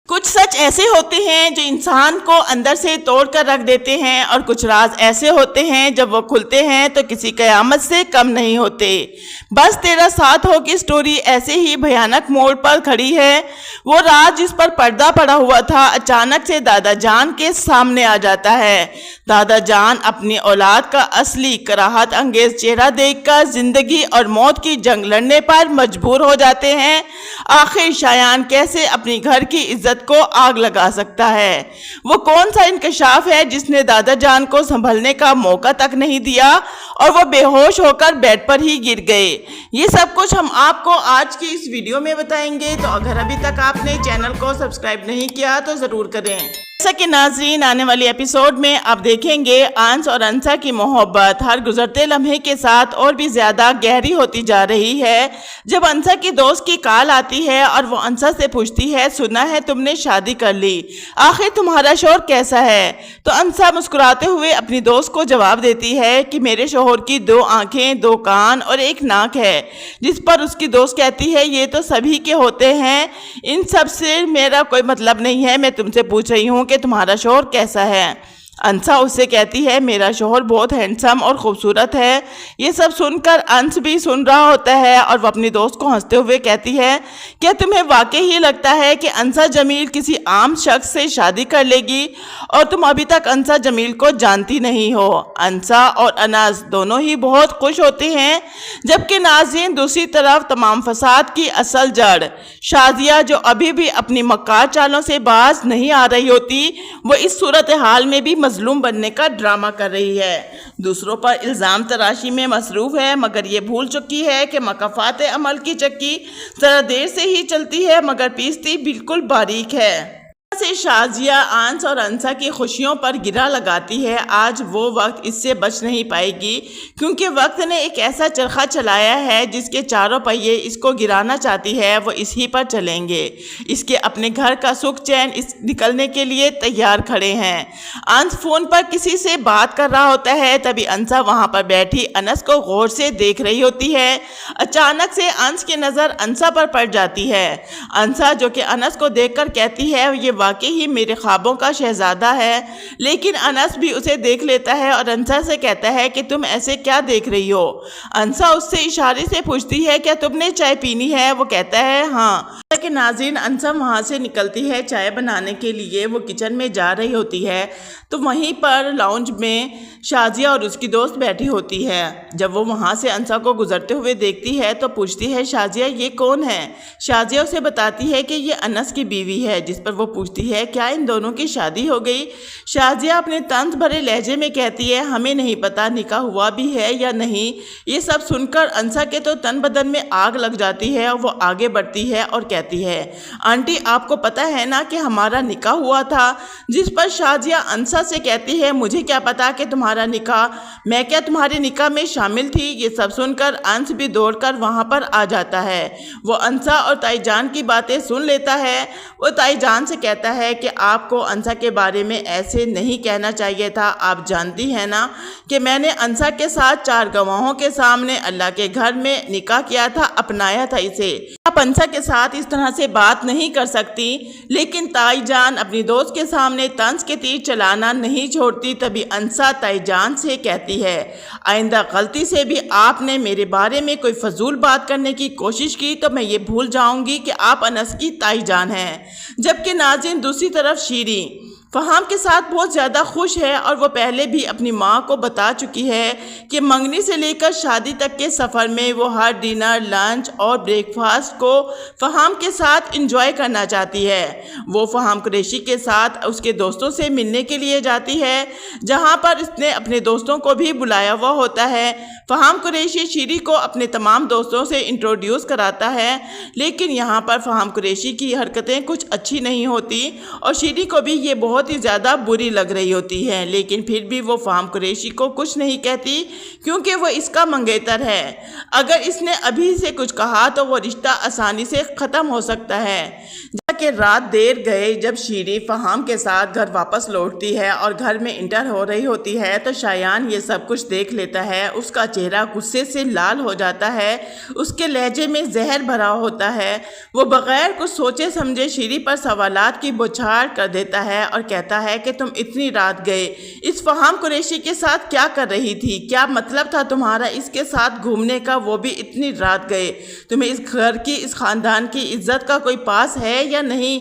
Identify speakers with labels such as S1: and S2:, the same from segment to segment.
S1: کچھ سچ ایسے ہوتے ہیں جو انسان کو اندر سے توڑ کر رکھ دیتے ہیں، اور کچھ راز ایسے ہوتے ہیں جب وہ کھلتے ہیں تو کسی قیامت سے کم نہیں ہوتے۔ بس تیرا ساتھ ہو کی سٹوری ایسے ہی بھیانک موڑ پر کھڑی ہے۔ وہ راز جس پر پردہ پڑا ہوا تھا اچانک سے دادا جان کے سامنے آ جاتا ہے۔ دادا جان اپنی اولاد کا اصلی کراہت انگیز چہرہ دیکھ کر زندگی اور موت کی جنگ لڑنے پر مجبور ہو جاتے ہیں۔ آخر شایان کیسے اپنی گھر کی عزت کو آگ لگا سکتا ہے؟ وہ کون سا انکشاف ہے جس نے دادا جان کو سنبھلنے کا موقع تک نہیں دیا اور وہ بے ہوش ہو کر بیڈ پر ہی گر گئے؟ یہ سب کچھ ہم آپ کو آج کی اس ویڈیو میں بتائیں گے، تو اگر ابھی تک آپ نے چینل کو سبسکرائب نہیں کیا تو ضرور کریں۔ جیسا کہ ناظرین آنے والی ایپیسوڈ میں آپ دیکھیں گے انس اور انسا کی محبت ہر گزرتے لمحے کے ساتھ اور بھی زیادہ گہری ہوتی جا رہی ہے۔ جب انسا کی دوست کی کال آتی ہے اور وہ انسا سے پوچھتی ہے، سنا ہے تم نے شادی کر لی، آخر تمہارا شوہر کیسا ہے؟ تو انسا مسکراتے ہوئے اپنی دوست کو جواب دیتی ہے کہ میرے شوہر کی 2 آنکھیں، 2 کان اور 1 ناک ہے، جس پر اس کی دوست کہتی ہے یہ تو سبھی کے ہوتے ہیں، ان سب سے میرا کوئی مطلب نہیں ہے، میں تم سے پوچھ رہی ہوں کہ تمہارا شوہر کیسا ہے؟ انسا اس سے کہتی ہے میرا شوہر بہت ہینڈسم اور خوبصورت ہے۔ یہ سب سن کر انس بھی سن رہا ہوتا ہے اور وہ اپنی دوست کو ہنستے ہوئے کہتی ہے کیا تمہیں واقعی ہی لگتا ہے کہ انسا جمیل کسی عام شخص سے شادی کر لے گی؟ اور تم ابھی تک انسا جمیل کو جانتی نہیں ہو۔ انسا اور انس دونوں ہی بہت خوش ہوتے ہیں، جبکہ ناظرین دوسری طرف تمام فساد کی اصل جڑ شازیہ جو ابھی بھی اپنی مکار چالوں سے باز نہیں آ رہی ہوتی، وہ اس صورتحال میں بھی مظلوم بننے کا ڈرامہ کر رہی ہے، دوسروں پر الزام تراشی میں مصروف ہے، مگر یہ بھول چکی ہے کہ مکافات عمل کی چکی ذرا دیر سے ہی چلتی ہے مگر پیستی بالکل باریک ہے۔ سے شازیہ انس اور انسا کی خوشیوں پر گرا لگاتی ہے۔ آج وہ وقت اس سے بچ نہیں پائے گی، کیونکہ وقت نے ایک ایسا چرخہ چلایا ہے جس کے چاروں پہیے اس کو گرانا چاہتی ہے، وہ اسی پر چلیں گے۔ اس کے اپنے گھر کا سکھ چین اس نکلنے کے لیے تیار کھڑے ہیں۔ انس فون پر کسی سے بات کر رہا ہوتا ہے، تبھی انسا وہاں پر بیٹھی انس کو غور سے دیکھ رہی ہوتی ہے۔ اچانک سے انس کی نظر انسا پر پڑ جاتی ہے۔ انسا جو کہ انس کو دیکھ کر کہتی ہے یہ واقعی ہی میرے خوابوں کا شہزادہ ہے، لیکن انس بھی اسے دیکھ لیتا ہے اور انسا سے کہتا ہے کہ تم ایسے کیا دیکھ رہی ہو؟ انسا اس سے اشارے سے پوچھتی ہے کیا تم نے چائے پینی ہے؟ وہ کہتا ہے ہاں۔ کہ ناظرین انسا وہاں سے نکلتی ہے چائے بنانے کے لیے، وہ کچن میں جا رہی ہوتی ہے تو وہیں پر لاؤنج میں شازیہ اور اس کی دوست بیٹھی ہوتی ہے۔ جب وہ وہاں سے انسا کو گزرتے ہوئے دیکھتی ہے تو پوچھتی ہے شازیہ یہ کون ہے؟ شازیہ اسے بتاتی ہے کہ یہ انس کی بیوی ہے، جس پر وہ پوچھتی ہے کیا ان دونوں کی شادی ہو گئی؟ شازیہ اپنے طنز بھرے لہجے میں کہتی ہے ہمیں نہیں پتا نکاح ہوا بھی ہے یا نہیں۔ یہ سب سن کر انسا کے تو تن بدن میں آگ لگ جاتی ہے اور وہ آگے بڑھتی ہے اور کہتی ہے آنٹی آپ کو پتا ہے نا کہ ہمارا نکاح ہوا تھا؟ جس پر شازیہ انسا سے کہتی ہے مجھے کیا پتا کہ تمہارا نکاح، میں کیا تمہارے نکاح میں شامل تھی؟ یہ سب سن کر انس بھی دوڑ کر وہاں پر آ جاتا ہے۔ وہ انسا اور تائی جان کی باتیں سن لیتا ہے۔ وہ تائی جان سے کہتا ہے کہ آپ کو انسا کے بارے میں ایسے نہیں کہنا چاہیے تھا، آپ جانتی ہیں نا کہ میں نے انسا کے ساتھ 4 گواہوں کے سامنے اللہ کے گھر میں نکاح کیا تھا، اپنایا تھا اسے۔ آپ انسا کے ساتھ اس طرح سے بات نہیں کر سکتی، لیکن تائی جان اپنی دوست کے سامنے طنز کے تیر چلانا نہیں چھوڑتی۔ تبھی انسا تائی جان سے کہتی ہے آئندہ غلطی سے بھی آپ نے میرے بارے میں کوئی فضول بات کرنے کی کوشش کی تو میں یہ بھول جاؤں گی کہ آپ انس کی تائی جان ہیں۔ جبکہ ناظرین دوسری طرف شیریں فہام کے ساتھ بہت زیادہ خوش ہے اور وہ پہلے بھی اپنی ماں کو بتا چکی ہے کہ منگنی سے لے کر شادی تک کے سفر میں وہ ہر ڈنر، لنچ اور بریک فاسٹ کو فہام کے ساتھ انجوائے کرنا چاہتی ہے۔ وہ فہام قریشی کے ساتھ اس کے دوستوں سے ملنے کے لیے جاتی ہے، جہاں پر اس نے اپنے دوستوں کو بھی بلایا ہوا ہوتا ہے۔ فہام قریشی شیری کو اپنے تمام دوستوں سے انٹروڈیوس کراتا ہے، لیکن یہاں پر فہام قریشی کی حرکتیں کچھ اچھی نہیں ہوتی اور شیری کو بھی یہ بہت ہی زیادہ بری لگ رہی ہوتی ہے، لیکن پھر بھی وہ فہام قریشی کو کچھ نہیں کہتی کیونکہ وہ اس کا منگیتر ہے۔ اگر اس نے ابھی سے کچھ کہا تو وہ رشتہ آسانی سے ختم ہو سکتا ہے۔ کہ رات دیر گئے جب شیری فہام کے ساتھ گھر واپس لوٹتی ہے اور گھر میں انٹر ہو رہی ہوتی ہے تو شایان یہ سب کچھ دیکھ لیتا ہے۔ اس کا چہرہ غصے سے لال ہو جاتا ہے، اس کے لہجے میں زہر بھرا ہوتا ہے۔ وہ بغیر کچھ سوچے سمجھے شیری پر سوالات کی بوچھار کر دیتا ہے اور کہتا ہے کہ تم اتنی رات گئے اس فہام قریشی کے ساتھ کیا کر رہی تھی؟ کیا مطلب تھا تمہارا اس کے ساتھ گھومنے کا، وہ بھی اتنی رات گئے؟ تمہیں اس گھر کی، اس خاندان کی عزت کا کوئی پاس ہے یا نہیں؟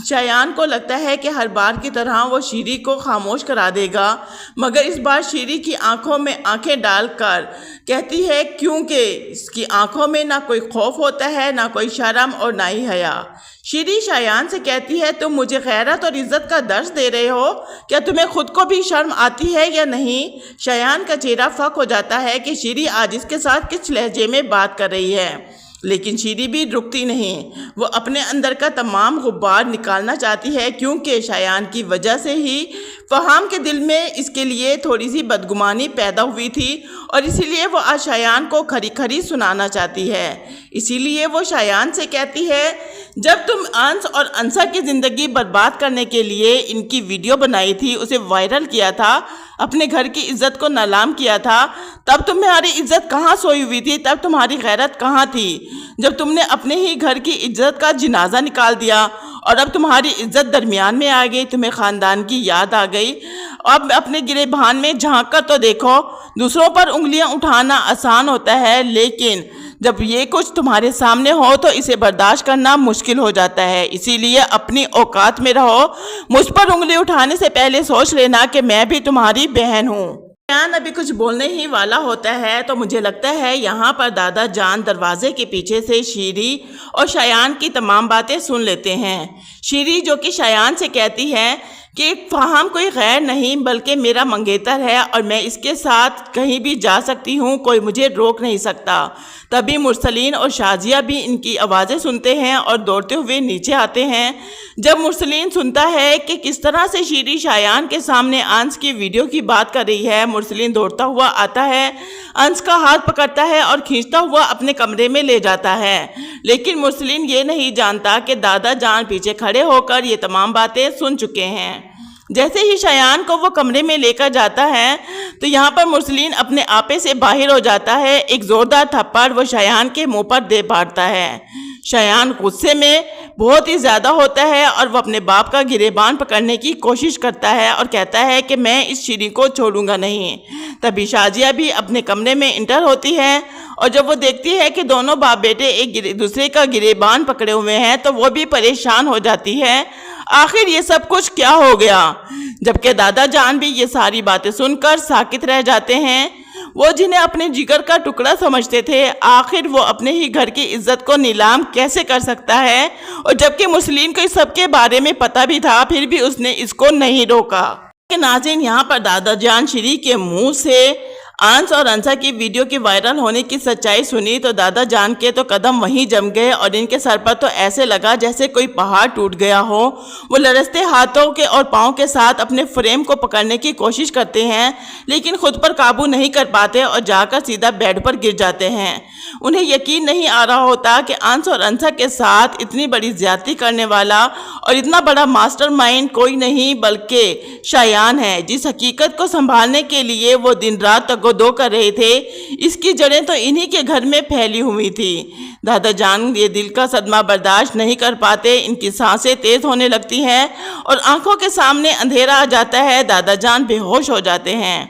S1: شایان کو لگتا ہے کہ ہر بار کی طرح وہ شیری کو خاموش کرا دے گا، مگر اس بار شیری کی آنکھوں میں آنکھیں ڈال کر کہتی ہے کیونکہ اس کی آنکھوں میں نہ کوئی خوف ہوتا ہے، نہ کوئی شرم اور نہ ہی حیا۔ شیری شایان سے کہتی ہے تم مجھے غیرت اور عزت کا درس دے رہے ہو، کیا تمہیں خود کو بھی شرم آتی ہے یا نہیں؟ شایان کا چہرہ فک ہو جاتا ہے کہ شیری آج اس کے ساتھ کس لہجے میں بات کر رہی ہے، لیکن شیری بھی رکتی نہیں۔ وہ اپنے اندر کا تمام غبار نکالنا چاہتی ہے کیونکہ شایان کی وجہ سے ہی فہام کے دل میں اس کے لیے تھوڑی سی بدگمانی پیدا ہوئی تھی اور اسی لیے وہ آج شایان کو کھری کھری سنانا چاہتی ہے۔ اسی لیے وہ شایان سے کہتی ہے جب تم انس اور انسا کی زندگی برباد کرنے کے لیے ان کی ویڈیو بنائی تھی، اسے وائرل کیا تھا، اپنے گھر کی عزت کو نیلام کیا تھا، تب تمہاری عزت کہاں سوئی ہوئی تھی؟ تب تمہاری غیرت کہاں تھی؟ جب تم نے اپنے ہی گھر کی عزت کا جنازہ نکال دیا اور اب تمہاری عزت درمیان میں آ گئی، تمہیں خاندان کی یاد آ گئی۔ اب اپنے گریبان میں جھانک کر تو دیکھو۔ دوسروں پر انگلیاں اٹھانا آسان ہوتا ہے، لیکن جب یہ کچھ تمہارے سامنے ہو تو اسے برداشت کرنا مشکل ہو جاتا ہے۔ اسی لیے اپنی اوقات میں رہو۔ مجھ پر انگلی اٹھانے سے پہلے سوچ لینا کہ میں بھی تمہاری بہن ہوں۔ شایان ابھی کچھ بولنے ہی والا ہوتا ہے تو مجھے لگتا ہے یہاں پر دادا جان دروازے کے پیچھے سے شیری اور شایان کی تمام باتیں سن لیتے ہیں۔ شیری جو کہ شایان سے کہتی ہے کہ فہام کوئی غیر نہیں بلکہ میرا منگیتر ہے اور میں اس کے ساتھ کہیں بھی جا سکتی ہوں، کوئی مجھے روک نہیں سکتا۔ تبھی مرسلین اور شازیہ بھی ان کی آوازیں سنتے ہیں اور دوڑتے ہوئے نیچے آتے ہیں۔ جب مرسلین سنتا ہے کہ کس طرح سے شیری شایان کے سامنے انس کی ویڈیو کی بات کر رہی ہے، مرسلین دوڑتا ہوا آتا ہے، انس کا ہاتھ پکڑتا ہے اور کھینچتا ہوا اپنے کمرے میں لے جاتا ہے۔ لیکن مرسلین یہ نہیں جانتا کہ دادا جان پیچھے کھڑے ہو کر یہ تمام باتیں سن چکے ہیں۔ جیسے ہی شایان کو وہ کمرے میں لے کر جاتا ہے تو یہاں پر مرسلین اپنے آپے سے باہر ہو جاتا ہے۔ ایک زوردار تھپڑ وہ شایان کے منہ پر دے مارتا ہے۔ شایان غصے میں بہت ہی زیادہ ہوتا ہے اور وہ اپنے باپ کا گریبان پکڑنے کی کوشش کرتا ہے اور کہتا ہے کہ میں اس شیری کو چھوڑوں گا نہیں۔ تبھی شازیہ بھی اپنے کمرے میں انٹر ہوتی ہے اور جب وہ دیکھتی ہے کہ دونوں باپ بیٹے ایک دوسرے کا گریبان پکڑے ہوئے ہیں تو وہ بھی پریشان ہو جاتی ہے۔ آخر یہ سب کچھ کیا ہو گیا؟ جبکہ دادا جان بھی یہ ساری باتیں سن کر ساکت رہ جاتے ہیں۔ وہ جنہیں اپنے جگر کا ٹکڑا سمجھتے تھے، آخر وہ اپنے ہی گھر کی عزت کو نیلام کیسے کر سکتا ہے؟ اور جبکہ مرسلین کو اس سب کے بارے میں پتہ بھی تھا، پھر بھی اس نے اس کو نہیں روکا۔ کہ ناظرین یہاں پر دادا جان شیری کے منہ سے انس اور انسا کی ویڈیو کی وائرل ہونے کی سچائی سنی تو دادا جان کے تو قدم وہیں جم گئے اور ان کے سر پر تو ایسے لگا جیسے کوئی پہاڑ ٹوٹ گیا ہو۔ وہ لرزتے ہاتھوں کے اور پاؤں کے ساتھ اپنے فریم کو پکڑنے کی کوشش کرتے ہیں لیکن خود پر قابو نہیں کر پاتے اور جا کر سیدھا بیڈ پر گر جاتے ہیں۔ انہیں یقین نہیں آ رہا ہوتا کہ انس اور انسا کے ساتھ اتنی بڑی زیادتی کرنے والا اور اتنا بڑا ماسٹر مائنڈ کوئی نہیں بلکہ شایان ہے، جس حقیقت کو سنبھالنے کے لیے وہ دن رات تک دو کر رہے تھے۔ اس کی جڑیں تو انہی کے گھر میں پھیلی ہوئی تھی۔ دادا جان یہ دل کا صدمہ برداشت نہیں کر پاتے، ان کی سانسیں تیز ہونے لگتی ہیں اور آنکھوں کے سامنے اندھیرا آ جاتا ہے۔ دادا جان بے ہوش ہو جاتے ہیں۔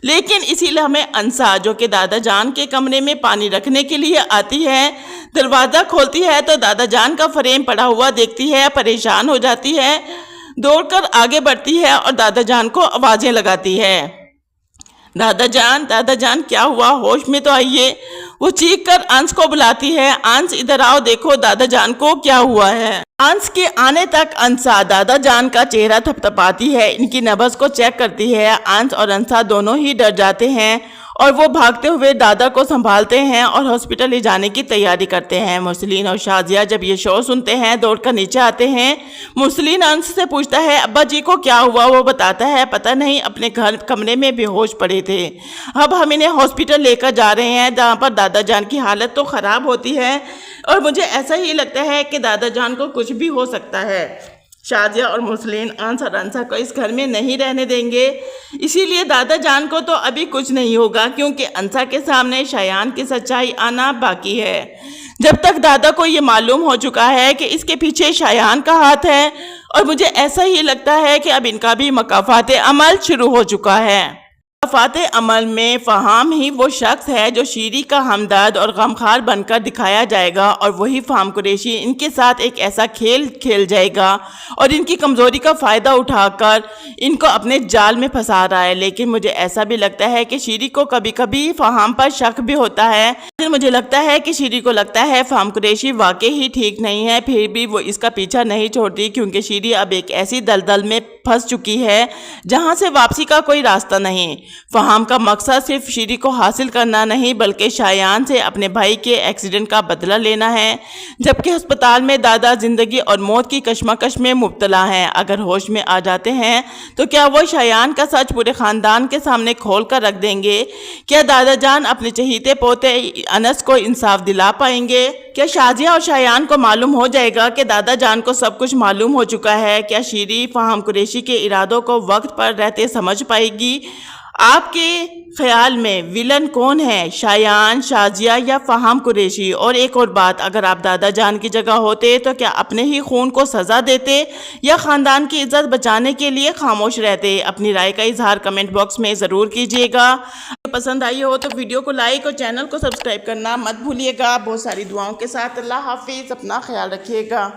S1: لیکن اسی لمحے انسا جو کہ دادا جان کے کمرے میں پانی رکھنے کے لیے آتی ہے، دروازہ کھولتی ہے تو دادا جان کا فریم پڑا ہوا دیکھتی ہے، پریشان ہو جاتی ہے، دوڑ کر آگے بڑھتی ہے اور دادا جان کو آوازیں لگاتی ہے۔ دادا جان کیا ہوا؟ ہوش میں تو آئیے۔ وہ چیخ کر انس کو بلاتی ہے، انس ادھر آؤ، دیکھو دادا جان کو کیا ہوا ہے۔ انس کے آنے تک انسا دادا جان کا چہرہ تھپتھپاتی ہے، ان کی نبض کو چیک کرتی ہے۔ انس اور انسا دونوں ہی ڈر جاتے ہیں اور وہ بھاگتے ہوئے دادا کو سنبھالتے ہیں اور ہاسپٹل لے جانے کی تیاری کرتے ہیں۔ مرسلین اور شازیہ جب یہ شور سنتے ہیں دوڑ کر نیچے آتے ہیں۔ مرسلین انس سے پوچھتا ہے ابا جی کو کیا ہوا؟ وہ بتاتا ہے پتہ نہیں، اپنے کمرے میں بے ہوش پڑے تھے، اب ہم انہیں ہاسپٹل لے کر جا رہے ہیں جہاں پر دادا جان کی حالت تو خراب ہوتی ہے اور مجھے ایسا ہی لگتا ہے کہ دادا جان کو کچھ بھی ہو سکتا ہے۔ شازیہ اور مرسلین انسا کو اس گھر میں نہیں رہنے دیں گے، اسی لیے دادا جان کو تو ابھی کچھ نہیں ہوگا، کیونکہ انسا کے سامنے شایان کی سچائی آنا باقی ہے۔ جب تک دادا کو یہ معلوم ہو چکا ہے کہ اس کے پیچھے شایان کا ہاتھ ہے، اور مجھے ایسا ہی لگتا ہے کہ اب ان کا بھی مکافات عمل شروع ہو چکا ہے۔ مکافات عمل میں فہام ہی وہ شخص ہے جو شیری کا ہمدرد اور غمخوار بن کر دکھایا جائے گا، اور وہی فہم قریشی ان کے ساتھ ایک ایسا کھیل کھیل جائے گا اور ان کی کمزوری کا فائدہ اٹھا کر ان کو اپنے جال میں پھنسا رہا ہے۔ لیکن مجھے ایسا بھی لگتا ہے کہ شیری کو کبھی کبھی فہام پر شک بھی ہوتا ہے۔ مجھے لگتا ہے کہ شیری کو لگتا ہے فہم قریشی واقعی ہی ٹھیک نہیں ہے، پھر بھی وہ اس کا پیچھا نہیں چھوڑتی، کیونکہ شیری اب ایک ایسی دلدل میں پھنس چکی ہے جہاں سے واپسی کا کوئی راستہ نہیں۔ فہام کا مقصد صرف شیری کو حاصل کرنا نہیں، بلکہ شایان سے اپنے بھائی کے ایکسیڈنٹ کا بدلہ لینا ہے، جبکہ ہسپتال میں دادا زندگی اور موت کی کشمکش میں مبتلا ہیں۔ اگر ہوش میں آ جاتے ہیں تو کیا وہ شایان کا سچ پورے خاندان کے سامنے کھول کر رکھ دیں گے؟ کیا دادا جان اپنے چہیتے پوتے انس کو انصاف دلا پائیں گے؟ کیا شازیہ اور شایان کو معلوم ہو جائے گا کہ دادا جان کو سب کچھ معلوم ہو چکا ہے؟ کیا شیری فہم قریشی کے ارادوں کو وقت پر رہتے سمجھ پائے گی؟ آپ کے خیال میں ویلن کون ہے، شایان، شازیہ یا فہم قریشی؟ اور ایک اور بات، اگر آپ دادا جان کی جگہ ہوتے تو کیا اپنے ہی خون کو سزا دیتے یا خاندان کی عزت بچانے کے لیے خاموش رہتے؟ اپنی رائے کا اظہار کمنٹ باکس میں ضرور کیجیے گا۔ پسند آئی ہو تو ویڈیو کو لائک اور چینل کو سبسکرائب کرنا مت بھولیے گا۔ بہت ساری دعاؤں کے ساتھ اللہ حافظ، اپنا خیال رکھیے گا۔